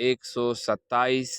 127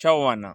54,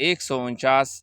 149,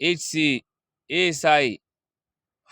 HC, ASI,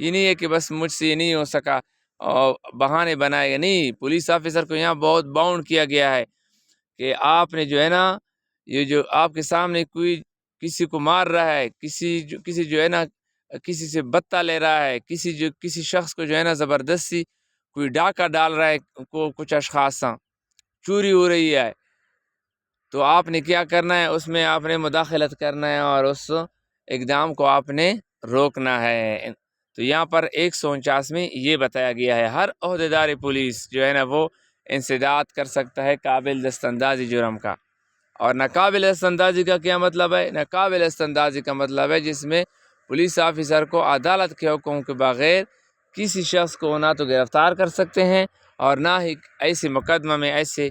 یہ نہیں ہے کہ بس مجھ سے یہ نہیں ہو سکا اور بہانے بنائے گا، نہیں، پولیس آفیسر کو یہاں بہت باؤنڈ کیا گیا ہے کہ آپ نے جو ہے نا، یہ جو آپ کے سامنے کوئی کسی کو مار رہا ہے، کسی جو ہے نا کسی سے بتہ لے رہا ہے، کسی شخص کو جو ہے نا زبردستی کوئی ڈاکہ ڈال رہا ہے، کچھ اشخاص چوری ہو رہی ہے، تو آپ نے کیا کرنا ہے، اس میں آپ نے مداخلت کرنا ہے اور اس اقدام کو آپ نے روکنا ہے۔ تو یہاں پر 149 میں یہ بتایا گیا ہے ہر عہدیدار پولیس جو ہے نا وہ انسداد کر سکتا ہے قابل دست اندازی جرم کا۔ اور ناقابل دست اندازی کا کیا مطلب ہے؟ ناقابل دست اندازی کا مطلب ہے جس میں پولیس آفیسر کو عدالت کے حکم کے بغیر کسی شخص کو نہ تو گرفتار کر سکتے ہیں اور نہ ہی ایسے مقدمہ میں ایسے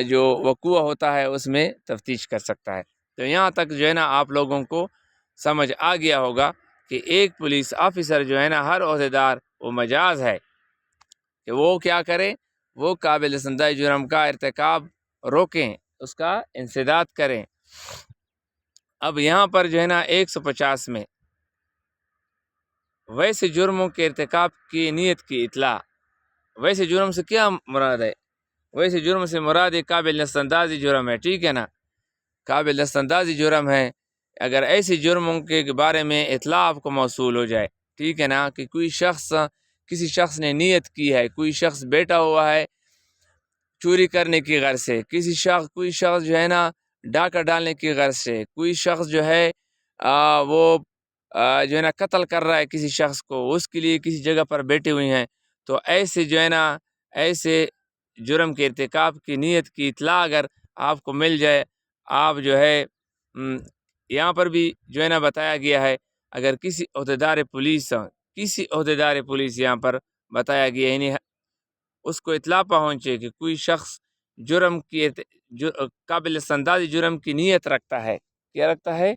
جو وقوع ہوتا ہے اس میں تفتیش کر سکتا ہے۔ تو یہاں تک جو ہے نا آپ لوگوں کو سمجھ آ گیا ہوگا کہ ایک پولیس آفیسر جو ہے نا ہر عہدیدار وہ مجاز ہے کہ وہ کیا کرے، وہ قابل دست اندازی جرم کا ارتکاب روکیں، اس کا انسداد کریں۔ اب یہاں پر جو ہے نا 150 میں ویسے جرموں کے ارتکاب کی نیت کی اطلاع۔ ویسے جرم سے کیا مراد ہے؟ ویسے جرم سے مراد ایک قابل دست اندازی جرم ہے، ٹھیک ہے نا، قابل دست اندازی جرم ہے۔ اگر ایسے جرموں کے بارے میں اطلاع آپ کو موصول ہو جائے، ٹھیک ہے نا، کہ کسی شخص نے نیت کی ہے، کوئی شخص بیٹھا ہوا ہے چوری کرنے کی غرض سے، کوئی شخص جو ہے نا ڈاکہ ڈالنے کی غرض سے، کوئی شخص جو ہے وہ جو ہے نا قتل کر رہا ہے کسی شخص کو، اس کے لیے کسی جگہ پر بیٹھے ہوئے ہیں، تو ایسے جو ہے نا ایسے جرم کے ارتکاب کی نیت کی اطلاع اگر آپ کو مل جائے، آپ جو ہے یہاں پر بھی جو ہے نا بتایا گیا ہے اگر کسی عہدیدار پولیس یہاں پر بتایا گیا یعنی اس کو اطلاع پہنچے کہ کوئی شخص جرم کی قابل دست اندازی جرم کی نیت رکھتا ہے، کیا رکھتا ہے؟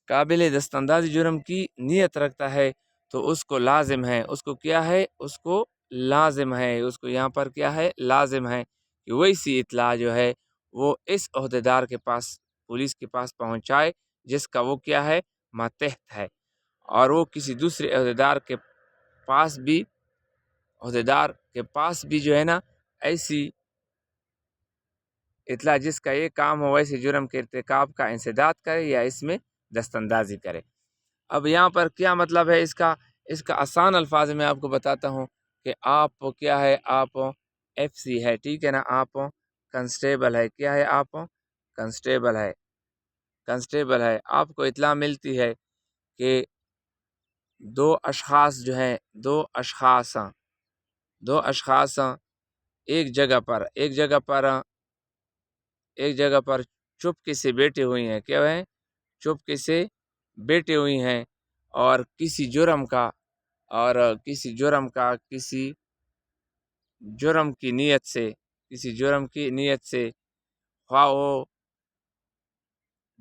قابل دست اندازی جرم کی نیت رکھتا ہے، تو اس کو لازم ہے، اس کو کیا ہے؟ اس کو لازم ہے، اس کو یہاں پر کیا ہے؟ لازم ہے کہ ویسی اطلاع جو ہے وہ اس عہدیدار کے پاس، پولیس کے پاس پہنچائے جس کا وہ کیا ہے؟ ماتحت ہے، اور وہ کسی دوسرے عہدیدار کے پاس بھی جو ہے نا ایسی اطلاع جس کا یہ کام ہو ویسے جرم کے ارتکاب کا انسداد کرے یا اس میں دست اندازی کرے۔ اب یہاں پر کیا مطلب ہے اس کا آسان الفاظ میں آپ کو بتاتا ہوں کہ آپ کیا ہے، آپ ایف سی ہے، ٹھیک ہے نا، آپ کنسٹیبل ہے، کیا ہے؟ آپ کنسٹیبل ہے، آپ کو اطلاع ملتی ہے کہ دو اشخاص ایک جگہ پر چپکے سے بیٹھے ہوئی ہیں، کیا ہے؟ چپکے سے بیٹھے ہوئی ہیں اور کسی جرم کی نیت سے خواہ وہ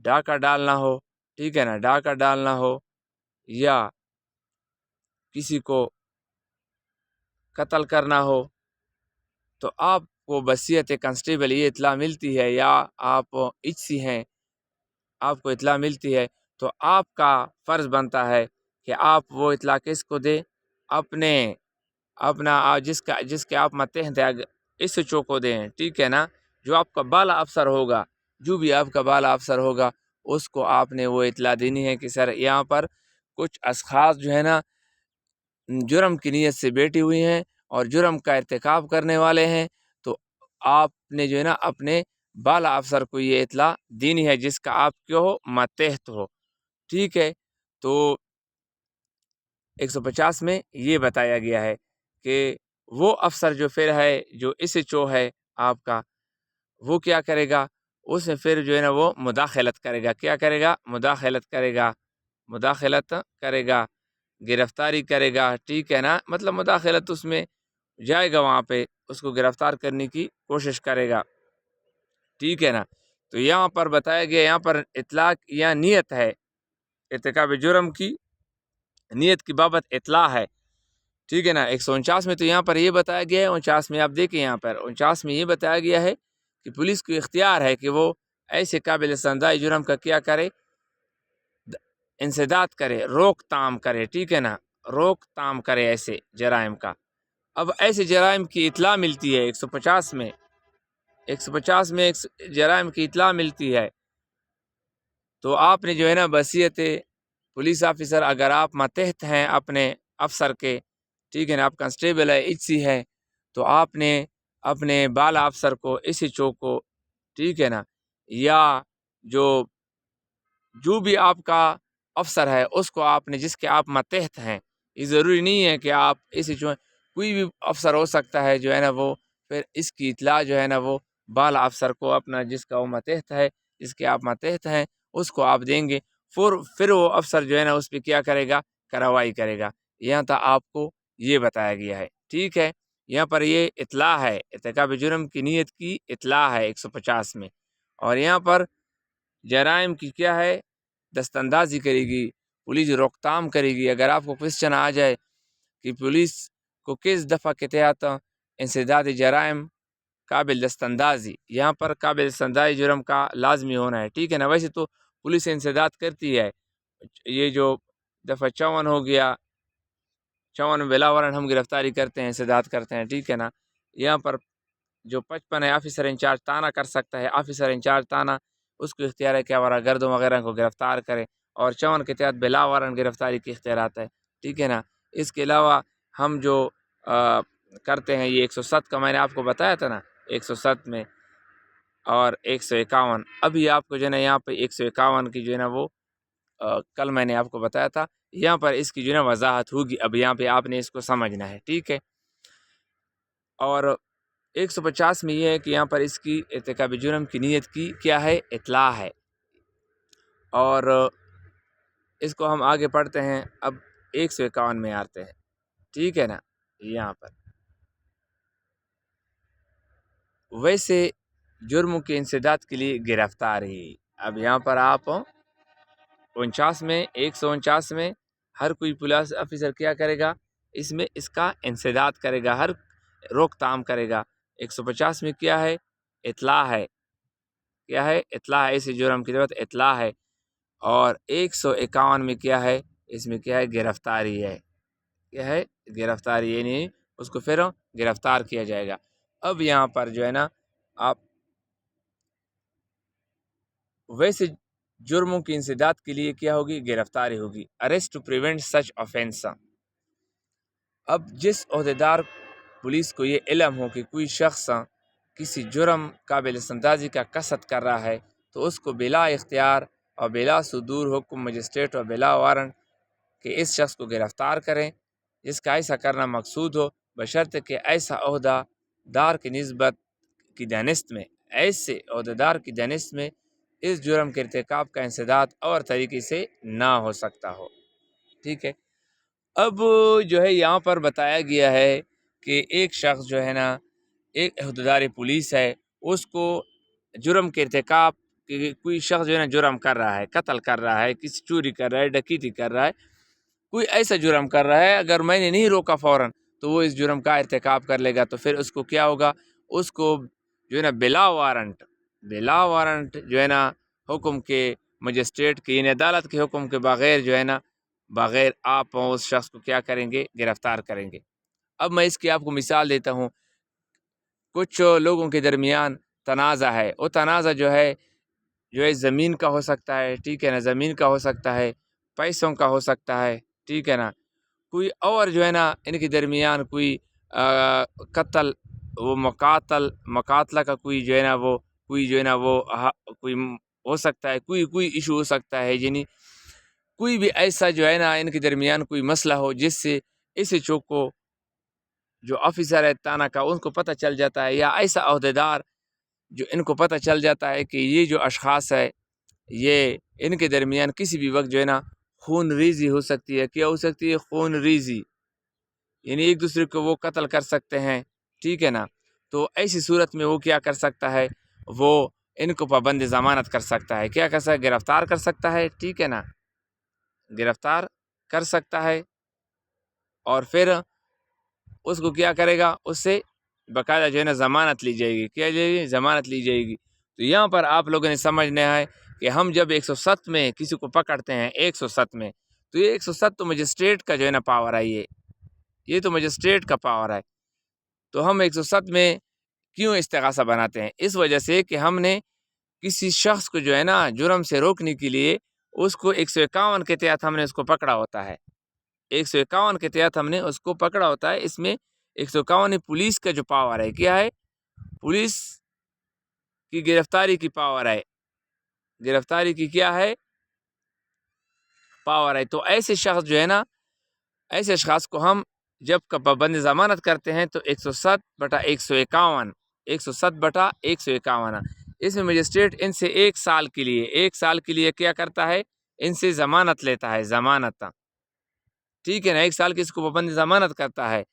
ڈاکہ ڈالنا ہو، ٹھیک ہے نا، ڈاکہ ڈالنا ہو یا کسی کو قتل کرنا ہو، تو آپ کو بصیت کنسٹیبل یہ اطلاع ملتی ہے یا آپ ایچ سی ہیں، آپ کو اطلاع ملتی ہے، تو آپ کا فرض بنتا ہے کہ آپ وہ اطلاع کس کو دیں؟ جس کے آپ ماتحت ہیں اس ایچ او کو دیں، ٹھیک ہے نا، جو آپ کا بالا افسر ہوگا، جو بھی آپ کا بالا افسر ہوگا اس کو آپ نے وہ اطلاع دینی ہے کہ سر یہاں پر کچھ اشخاص جو ہے نا جرم کی نیت سے بیٹھی ہوئی ہیں اور جرم کا ارتکاب کرنے والے ہیں، تو آپ نے جو ہے نا اپنے بالا افسر کو یہ اطلاع دینی ہے جس کا آپ کیوں ہو؟ ماتحت ہو، ٹھیک ہے۔ تو 150 میں یہ بتایا گیا ہے کہ وہ افسر جو پھر ہے جو اس ایچ او ہے آپ کا، وہ کیا کرے گا؟ اس میں پھر جو ہے نا وہ مداخلت کرے گا، کیا کرے گا؟ مداخلت کرے گا، گرفتاری کرے گا، ٹھیک ہے نا، مطلب مداخلت اس میں جائے گا، وہاں پہ اس کو گرفتار کرنے کی کوشش کرے گا، ٹھیک ہے نا۔ تو یہاں پر بتایا گیا، یہاں پر اطلاع یا نیت ہے، ارتکاب جرم کی نیت کی بابت اطلاع ہے، ٹھیک ہے نا۔ 149 میں تو یہاں پر یہ بتایا گیا ہے، 49 میں آپ دیکھیں، یہاں پر 49 میں یہ بتایا گیا ہے کہ پولیس کو اختیار ہے کہ وہ ایسے قابل سنجیدہ جرم کا کیا کرے؟ انسداد کرے، روک تام کرے، ٹھیک ہے نا، روک تھام کرے ایسے جرائم کا۔ اب ایسے جرائم کی اطلاع ملتی ہے 150 میں، 150 میں جرائم کی اطلاع ملتی ہے، تو آپ نے جو ہے نا بصیت پولیس آفیسر، اگر آپ ماتحت ہیں اپنے افسر کے، ٹھیک ہے نا، آپ کانسٹیبل ہے، ایچ سی ہے، تو آپ نے اپنے بالا افسر کو، ایس ایچ او کو، ٹھیک ہے نا، یا جو بھی آپ کا افسر ہے اس کو آپ نے، جس کے آپ ماتحت ہیں، یہ ضروری نہیں ہے کہ آپ ایس ایچ او، کوئی بھی افسر ہو سکتا ہے جو ہے نا، وہ پھر اس کی اطلاع جو ہے نا وہ بالا افسر کو، اپنا جس کا وہ ماتحت ہے، جس کے آپ ماتحت ہیں، اس کو آپ دیں گے، پھر وہ افسر جو ہے نا اس پہ کیا کرے گا، کارروائی کرے گا۔ یہاں تک آپ کو یہ بتایا گیا ہے، ٹھیک ہے۔ یہاں پر یہ اطلاع ہے، ارتکاب جرم کی نیت کی اطلاع ہے 150 میں، اور یہاں پر جرائم کی کیا ہے، دست اندازی کرے گی، پولیس روک تھام کرے گی۔ اگر آپ کو کوشچن آ جائے کہ پولیس کو کس دفعہ کے تحت انسداد جرائم قابل دست اندازی، یہاں پر قابل دست اندازی جرم کا لازمی ہونا ہے، ٹھیک ہے نا۔ ویسے تو پولیس انسداد کرتی ہے، یہ جو دفعہ 54 ہو گیا، 54 میں بلا وارنٹ ہم گرفتاری کرتے ہیں، انسداد کرتے ہیں، ٹھیک ہے نا۔ یہاں پر جو 55 ہے، آفیسر انچارج تانا کر سکتا ہے، آفیسر انچارج تانا اس کو اختیار ہے کہ آوارہ گردوں وغیرہ کو گرفتار کرے، اور 54 کے تحت بلا وارنٹ گرفتاری کے اختیارات ہے، ٹھیک ہے نا۔ اس کے علاوہ ہم جو کرتے ہیں، یہ 107 کا میں نے آپ کو بتایا تھا نا، 107 میں اور 151، ابھی آپ کو جو ہے نا یہاں پہ 151 کی جو ہے نا وہ کل میں نے آپ کو بتایا تھا، یہاں پر اس کی جو ہے نا وضاحت ہوگی، اب یہاں پہ آپ نے اس کو سمجھنا ہے، ٹھیک ہے۔ اور 150 میں یہ ہے کہ یہاں پر اس کی ارتکاب جرم کی نیت کی کیا ہے، اطلاع ہے، اور اس کو ہم آگے پڑھتے ہیں۔ اب 151 میں آتے ہیں، ٹھیک ہے نا۔ یہاں پر ویسے جرم کے انسداد کے لیے گرفتاری، اب یہاں پر آپ 49 میں، 149 میں ہر کوئی پولیس آفیسر کیا کرے گا، اس میں اس کا انسداد کرے گا، ہر روک تھام کرے گا۔ 150 میں کیا ہے، اطلاع ہے، کیا ہے، اطلاع ہے، ایسے جرم کی ضرورت اطلاع ہے، اور 151 میں کیا ہے، اس میں کیا ہے، گرفتاری ہے، کیا ہے، گرفتاری، یعنی اس کو پھر گرفتار کیا جائے گا۔ اب یہاں پر جو ہے نا آپ ویسے جرموں کی انسداد کے لیے کیا ہوگی، گرفتاری ہوگی، arrest to prevent such offence. اب جس عہدیدار پولیس کو یہ علم ہو کہ کوئی شخص کسی جرم قابل اندازی کا قصد کر رہا ہے، تو اس کو بلا اختیار اور بلا صدور حکم مجسٹریٹ اور بلا وارنٹ کہ اس شخص کو گرفتار کریں، جس کا ایسا کرنا مقصود ہو، بشرط کہ ایسا عہدہ دار کی نسبت کی دانست میں، ایسے عہدیدار کی دانست میں اس جرم کے ارتکاب کا انسداد اور طریقے سے نہ ہو سکتا ہو، ٹھیک ہے۔ اب جو ہے یہاں پر بتایا گیا ہے کہ ایک شخص جو ہے نا، ایک عہدیدار پولیس ہے، اس کو جرم کے ارتکاب، کوئی شخص جو ہے نا جرم کر رہا ہے، قتل کر رہا ہے، کسی چوری کر رہا ہے، ڈکیتی کر رہا ہے، کوئی ایسا جرم کر رہا ہے، اگر میں نے نہیں روکا فوراً تو وہ اس جرم کا ارتکاب کر لے گا، تو پھر اس کو کیا ہوگا، اس کو جو ہے نا بلا وارنٹ جو ہے نا حکم کے، مجسٹریٹ کے، یعنی عدالت کے حکم کے بغیر جو ہے نا، بغیر آپ اس شخص کو کیا کریں گے، گرفتار کریں گے۔ اب میں اس کی آپ کو مثال دیتا ہوں۔ کچھ لوگوں کے درمیان تنازع ہے، وہ تنازع جو ہے زمین کا ہو سکتا ہے، ٹھیک ہے نا، زمین کا ہو سکتا ہے، پیسوں کا ہو سکتا ہے، ٹھیک ہے نا، کوئی اور جو ہے نا ان کے درمیان کوئی قتل، وہ مقاتلہ کا کوئی جو ہے نا وہ، کوئی جو ہے نا وہ کوئی ہو سکتا ہے، کوئی ایشو ہو سکتا ہے، یعنی کوئی بھی ایسا جو ہے نا ان کے درمیان کوئی مسئلہ ہو، جس سے اس چوک کو جو آفیسر ہے تانا کا، ان کو پتہ چل جاتا ہے، یا ایسا عہدیدار جو ان کو پتہ چل جاتا ہے کہ یہ جو اشخاص ہے، یہ ان کے درمیان کسی بھی وقت جو ہے نا خون ریزی ہو سکتی ہے، کیا ہو سکتی ہے، خون ریزی، یعنی ایک دوسرے کو وہ قتل کر سکتے ہیں، ٹھیک ہے نا۔ تو ایسی صورت میں وہ کیا کر سکتا ہے، وہ ان کو پابند ضمانت کر سکتا ہے، کیا کر سکتا ہے، گرفتار کر سکتا ہے، ٹھیک ہے نا، گرفتار کر سکتا ہے، اور پھر اس کو کیا کرے گا، اس سے باقاعدہ جو ہے نا ضمانت لی جائے گی، کیا جائے گی، ضمانت لی جائے گی۔ تو یہاں پر آپ لوگوں نے سمجھنا ہے کہ ہم جب 107 میں کسی کو پکڑتے ہیں، 107 میں، تو یہ 107 تو مجسٹریٹ کا جو ہے نا پاور ہے، یہ تو مجسٹریٹ کا پاور ہے۔ تو ہم 107 میں کیوں استغاثہ بناتے ہیں؟ اس وجہ سے کہ ہم نے کسی شخص کو جو ہے نا جرم سے روکنے کے لیے اس کو 151 کے تحت ہم نے اس کو پکڑا ہوتا ہے، 151 کے تحت ہم نے اس کو پکڑا ہوتا ہے۔ اس میں 151 پولیس کا جو پاور ہے، کیا ہے؟ پولیس کی گرفتاری کی پاور ہے، گرفتاری کی کیا ہے؟ پاور ہے۔ تو ایسے شخص جو ہے نا، ایسے اشخاص کو ہم جب پابند ضمانت کرتے ہیں تو 107/151 107/151 اس میں مجسٹریٹ ان سے 1 سال کے لیے کیا کرتا ہے؟ ان سے ضمانت لیتا ہے، ضمانت، ٹھیک ہے نا، 1 سال کی اس کو پابند ضمانت کرتا ہے۔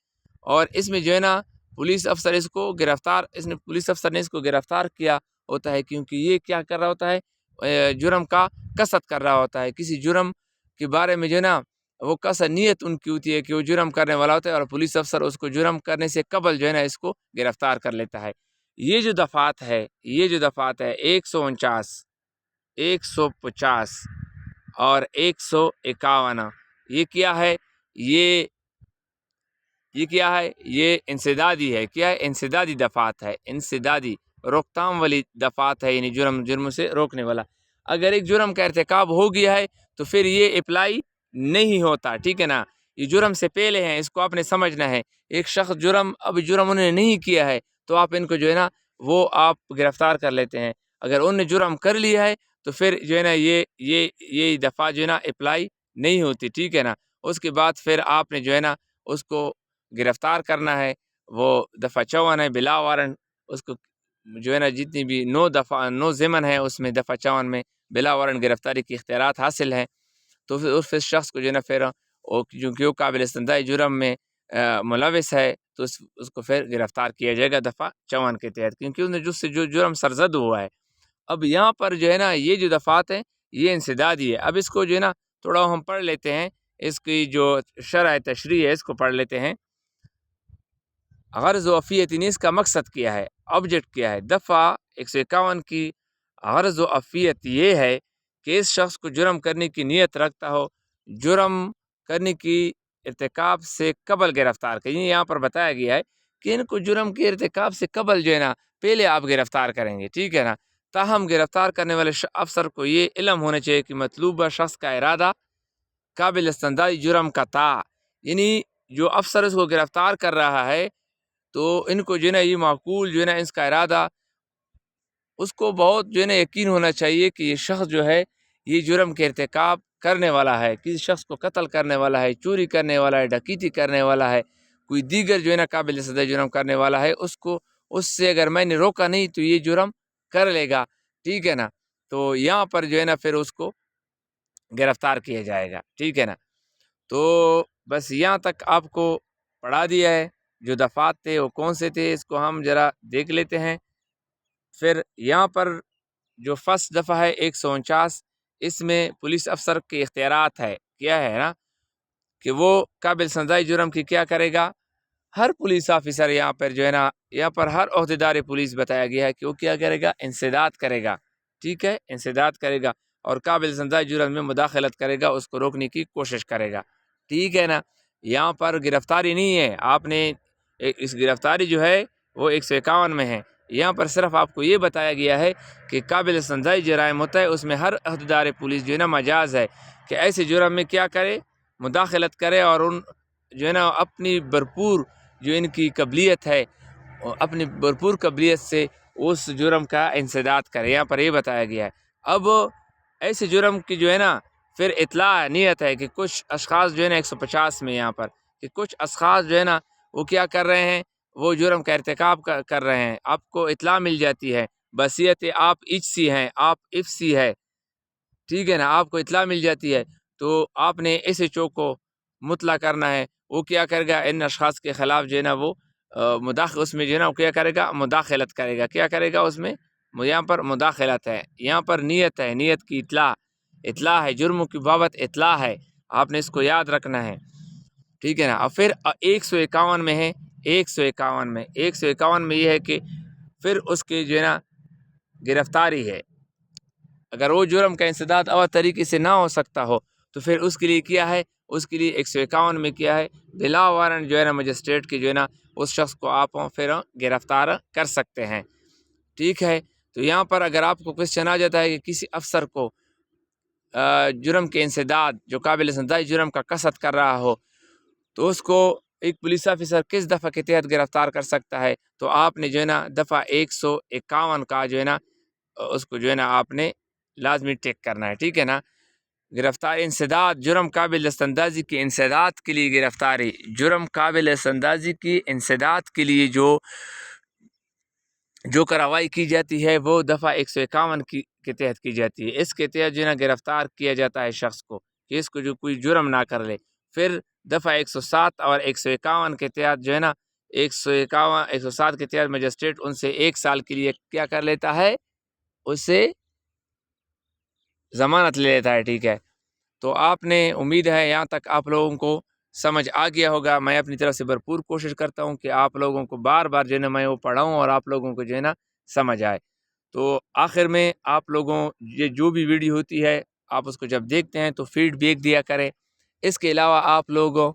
اور اس میں جو ہے نا پولیس افسر اس کو گرفتار کیا ہوتا ہے، کیونکہ یہ کیا کر رہا ہوتا ہے؟ جرم کا قصد کر رہا ہوتا ہے، کسی جرم کے بارے میں جو ہے نا وہ قصد نیت ان کی ہوتی ہے کہ وہ جرم کرنے والا ہوتا ہے، اور پولیس افسر اس کو جرم کرنے سے قبل جو ہے نا اس کو گرفتار کر لیتا ہے۔ یہ جو دفعات ہے 149 150 اور 151، یہ کیا ہے؟ یہ کیا ہے؟ یہ انسدادی ہے۔ کیا ہے؟ انسدادی دفعات ہے، انسدادی روکتھام والی دفعات ہے، یعنی جرم سے روکنے والا۔ اگر ایک جرم کا ارتکاب ہو گیا ہے تو پھر یہ اپلائی نہیں ہوتا، ٹھیک ہے نا، یہ جرم سے پہلے ہیں، اس کو آپ نے سمجھنا ہے۔ ایک شخص جرم انہوں نے نہیں کیا ہے تو آپ ان کو جو ہے نا وہ آپ گرفتار کر لیتے ہیں۔ اگر انہوں نے جرم کر لیا ہے تو پھر جو ہے نا یہ دفعہ جو ہے نا اپلائی نہیں ہوتی، ٹھیک ہے نا۔ اس کے بعد پھر آپ نے جو ہے نا اس کو گرفتار کرنا ہے، وہ دفعہ 54 ہے، بلا وارنٹ اس کو جو ہے نا جتنی بھی 9 ضمن ہے اس میں دفعہ 54 میں بلا وارنٹ گرفتاری کی اختیارات حاصل ہیں۔ تو پھر اس شخص کو جو ہے نا پھر چونکہ وہ قابل استدعاء جرم میں ملوث ہے تو اس کو پھر گرفتار کیا جائے گا دفعہ 54 کے تحت، کیونکہ انہوں نے جو جرم سرزد ہوا ہے۔ اب یہاں پر جو ہے نا یہ جو دفعات ہیں یہ انسدادی ہے۔ اب اس کو جو ہے نا تھوڑا ہم پڑھ لیتے ہیں، اس کی جو شرح تشریح ہے اس کو پڑھ لیتے ہیں۔ غرض و افیت، اس کا مقصد کیا ہے، آبجیکٹ کیا ہے؟ دفعہ 151 کی غرض و افیت یہ ہے کہ اس شخص کو جرم کرنے کی نیت رکھتا ہو، جرم کرنے کی ارتکاب سے قبل گرفتار کریں۔ یہاں پر بتایا گیا ہے کہ ان کو جرم کے ارتکاب سے قبل جو ہے نا پہلے آپ گرفتار کریں گے، ٹھیک ہے نا۔ تاہم گرفتار کرنے والے افسر کو یہ علم ہونا چاہیے کہ مطلوبہ شخص کا ارادہ قابل استدعاء جرم کا تھا، یعنی جو افسر اس کو گرفتار کر رہا ہے تو ان کو جو ہے نا یہ معقول جو ہے نا اس کا ارادہ، اس کو بہت جو ہے نا یقین ہونا چاہیے کہ یہ شخص جو ہے یہ جرم کے ارتکاب کرنے والا ہے، کسی شخص کو قتل کرنے والا ہے، چوری کرنے والا ہے، ڈکیتی کرنے والا ہے، کوئی دیگر جو ہے نا قابل استدعاء جرم کرنے والا ہے، اس سے اگر میں نے روکا نہیں تو یہ جرم کر لے گا، ٹھیک ہے نا۔ تو یہاں پر جو ہے نا پھر اس کو گرفتار کیا جائے گا، ٹھیک ہے نا۔ تو بس یہاں تک آپ کو پڑھا دیا ہے، جو دفعات تھے وہ کون سے تھے اس کو ہم ذرا دیکھ لیتے ہیں۔ پھر یہاں پر جو فرسٹ دفعہ ہے 149، اس میں پولیس افسر کے اختیارات ہے، کیا ہے نا کہ وہ قابل استدعاء جرم کی کیا کرے گا؟ ہر پولیس آفیسر یہاں پر جو ہے نا، یہاں پر ہر عہدیدار پولیس بتایا گیا ہے کہ وہ کیا کرے گا؟ انسداد کرے گا، ٹھیک ہے، انسداد کرے گا اور قابل استدعاء جرم میں مداخلت کرے گا، اس کو روکنے کی کوشش کرے گا، ٹھیک ہے نا۔ یہاں پر گرفتاری نہیں ہے، آپ نے اس گرفتاری جو ہے وہ 151 میں ہے۔ یہاں پر صرف آپ کو یہ بتایا گیا ہے کہ قابل استدعاء جرائم ہوتا ہے، اس میں ہر عہدیدار پولیس جو ہے نا مجاز ہے کہ ایسے جرم میں کیا کرے؟ مداخلت کرے، اور ان جو ہے نا اپنی بھرپور جو ان کی قابلیت ہے، اپنی بھرپور قابلیت سے اس جرم کا انسداد کرے، یہاں پر یہ بتایا گیا ہے۔ اب ایسے جرم کی جو ہے نا پھر اطلاع نیت ہے کہ کچھ اشخاص جو ہے نا 150 میں یہاں پر کہ کچھ اشخاص جو ہے نا وہ کیا کر رہے ہیں؟ وہ جرم کا ارتکاب کر رہے ہیں، آپ کو اطلاع مل جاتی ہے، بحیثیت آپ ایچ سی ہیں، آپ ایف سی ہے، ٹھیک ہے نا، آپ کو اطلاع مل جاتی ہے تو آپ نے ایس ایچ او کو مطلع کرنا ہے۔ وہ کیا کرے گا؟ ان اشخاص کے خلاف جو ہے نا وہ اس میں جو ہے نا وہ کیا کرے گا؟ مداخلت کرے گا، کیا کرے گا اس میں؟ یہاں پر مداخلت ہے، یہاں پر نیت ہے، نیت کی اطلاع ہے، جرموں کی بابت اطلاع ہے، آپ نے اس کو یاد رکھنا ہے، ٹھیک ہے نا۔ اور پھر 151 میں ہے، 151 میں یہ ہے کہ پھر اس کے جو ہے نا گرفتاری ہے، اگر وہ جرم کا انسداد اور طریقے سے نہ ہو سکتا ہو تو پھر اس کے لیے کیا ہے، اس کے لیے 151 میں کیا ہے، بلا وارنٹ جو ہے نا مجسٹریٹ کی جو ہے نا اس شخص کو آپ پھر گرفتار کر سکتے ہیں، ٹھیک ہے۔ تو یہاں پر اگر آپ کو کوشچن آ جاتا ہے کہ کسی افسر کو جرم کے انسداد جو قابل سنجش جرم کا قصد کر رہا ہو تو اس کو ایک پولیس آفیسر کس دفعہ کے تحت گرفتار کر سکتا ہے، تو آپ نے جو ہے نا دفعہ 151 کا جو ہے نا اس کو جو ہے نا آپ نے لازمی ٹیک کرنا ہے، ٹھیک ہے نا۔ گرفتار انسداد جرم قابل دستاندازی کی انسداد کے لیے گرفتاری، جرم قابل دستاندازی کی انسداد کے لیے جو کارروائی کی جاتی ہے وہ دفعہ 151 کے تحت کی جاتی ہے۔ اس کے تحت جو ہے نا گرفتار کیا جاتا ہے شخص کو کہ اس کو جو کوئی جرم نہ کر لے۔ پھر دفعہ 107 اور 151 کے تحت جو ہے نا 107 کے تحت مجسٹریٹ ان سے 1 سال کے لیے کیا کر لیتا ہے، اس سے ضمانت لے لیتا ہے، ٹھیک ہے۔ تو آپ نے امید ہے یہاں تک آپ لوگوں کو سمجھ آ گیا ہوگا۔ میں اپنی طرف سے بھرپور کوشش کرتا ہوں کہ آپ لوگوں کو بار بار جو ہے نا میں وہ پڑھاؤں اور آپ لوگوں کو جو ہے نا سمجھ آئے۔ تو آخر میں آپ لوگوں یہ جو بھی ویڈیو ہوتی ہے آپ اس کو جب دیکھتے ہیں تو فیڈ بیک دیا کریں۔ اس کے علاوہ آپ لوگوں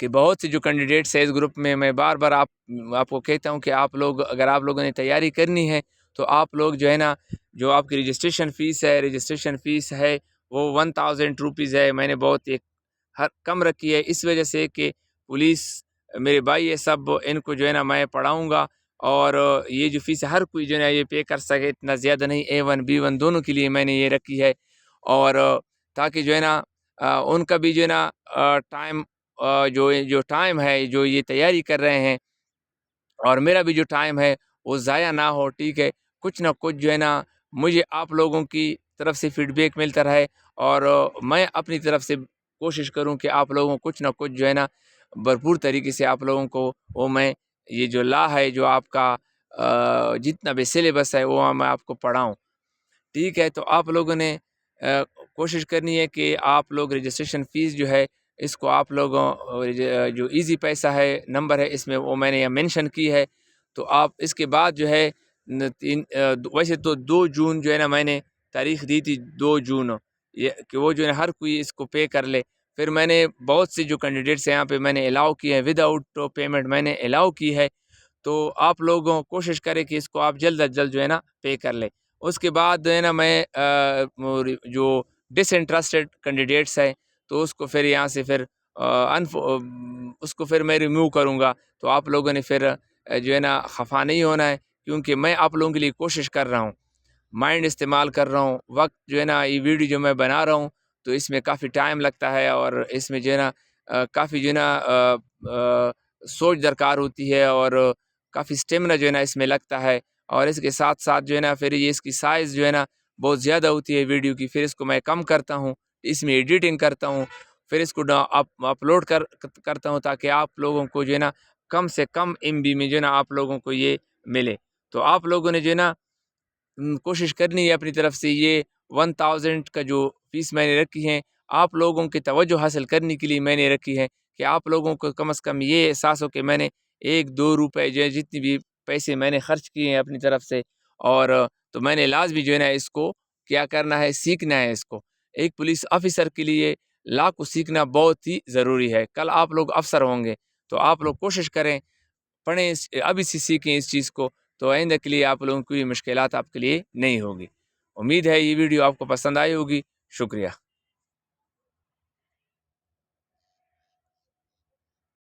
کہ بہت سے جو کینڈیڈیٹس ہیں اس گروپ میں بار بار آپ کو کہتا ہوں کہ آپ لوگ اگر آپ لوگوں نے تیاری کرنی ہے تو آپ لوگ جو ہے نا جو آپ کی رجسٹریشن فیس ہے وہ 1000 روپیز ہے۔ میں نے بہت کم رکھی ہے اس وجہ سے کہ پولیس میرے بھائی یہ سب ان کو جو ہے نا میں پڑھاؤں گا اور یہ جو فیس ہر کوئی جو ہے نا یہ پے کر سکے، اتنا زیادہ نہیں، A1 B1 دونوں کے لیے میں نے یہ رکھی ہے، اور تاکہ جو ہے نا ان کا بھی جو ہے نا ٹائم جو ٹائم ہے جو یہ تیاری کر رہے ہیں اور میرا بھی جو ٹائم ہے وہ ضائع نہ ہو، ٹھیک ہے۔ کچھ نہ کچھ جو ہے نا مجھے آپ لوگوں کی طرف سے فیڈ بیک ملتا رہے اور میں اپنی طرف سے کوشش کروں کہ آپ لوگوں کو کچھ نہ کچھ جو ہے نا بھرپور طریقے سے آپ لوگوں کو وہ میں یہ جو لا ہے جو آپ کا جتنا بھی سلیبس ہے وہ میں آپ کو پڑھاؤں، ٹھیک ہے۔ تو آپ لوگوں نے کوشش کرنی ہے کہ آپ لوگ رجسٹریشن فیس جو ہے اس کو آپ لوگوں جو ایزی پیسہ ہے نمبر ہے اس میں وہ میں نے یہ مینشن کی ہے، تو آپ اس کے بعد جو ہے ویسے تو 2 جون جو ہے نا میں نے تاریخ دی تھی 2 جون یہ کہ وہ جو ہے ہر کوئی اس کو پے کر لے۔ پھر میں نے بہت سے جو کینڈیڈیٹس ہیں یہاں پہ میں نے الاؤ کی ہے ود آؤٹ پیمنٹ میں نے الاؤ کی ہے، تو آپ لوگوں کوشش کریں کہ اس کو آپ جلد از جلد جو ہے نا پے کر لیں۔ اس کے بعد جو ہے نا میں جو ڈس انٹرسٹڈ کینڈیڈیٹس ہیں تو اس کو پھر یہاں سے پھر اس کو پھر میں ریموو کروں گا، تو آپ لوگوں نے پھر جو ہے نا خفا نہیں ہونا ہے، کیونکہ میں آپ لوگوں کے لیے کوشش کر رہا ہوں، مائنڈ استعمال کر رہا ہوں، وقت جو ہے نا یہ ویڈیو جو میں بنا رہا ہوں تو اس میں کافی ٹائم لگتا ہے اور اس میں جو ہے نا کافی جو ہے نا سوچ درکار ہوتی ہے اور کافی اسٹیمنا جو ہے نا اس میں لگتا ہے، اور اس کے ساتھ ساتھ جو ہے نا پھر یہ اس کی سائز جو ہے نا بہت زیادہ ہوتی ہے ویڈیو کی، پھر اس کو میں کم کرتا ہوں، اس میں ایڈیٹنگ کرتا ہوں، پھر اس کو اپلوڈ کرتا ہوں تاکہ آپ لوگوں کو جو ہے نا کم سے کم MB میں جو ہے نا آپ لوگوں کو یہ ملے۔ تو آپ لوگوں نے جو ہے نا کوشش کرنی ہے اپنی طرف سے یہ 1000 کا جو فیس میں نے رکھی ہے آپ لوگوں کی توجہ حاصل کرنے کے لیے میں نے رکھی ہے کہ آپ لوگوں کو کم از کم یہ احساس ہو کہ میں نے 1-2 روپے جو ہے جتنی بھی پیسے میں نے خرچ کیے ہیں اپنی طرف سے، اور تو میں نے لازمی جو ہے نا اس کو کیا کرنا ہے، سیکھنا ہے اس کو۔ ایک پولیس آفیسر کے لیے لا کو سیکھنا بہت ہی ضروری ہے، کل آپ لوگ افسر ہوں گے تو آپ لوگ کوشش کریں، پڑھیں، ابھی سے سیکھیں اس چیز کو، تو آئندہ کے لیے آپ لوگوں کو یہ مشکلات آپ کے لیے نہیں ہوگی۔ امید ہے یہ ویڈیو آپ کو پسند آئی ہوگی، شکریہ۔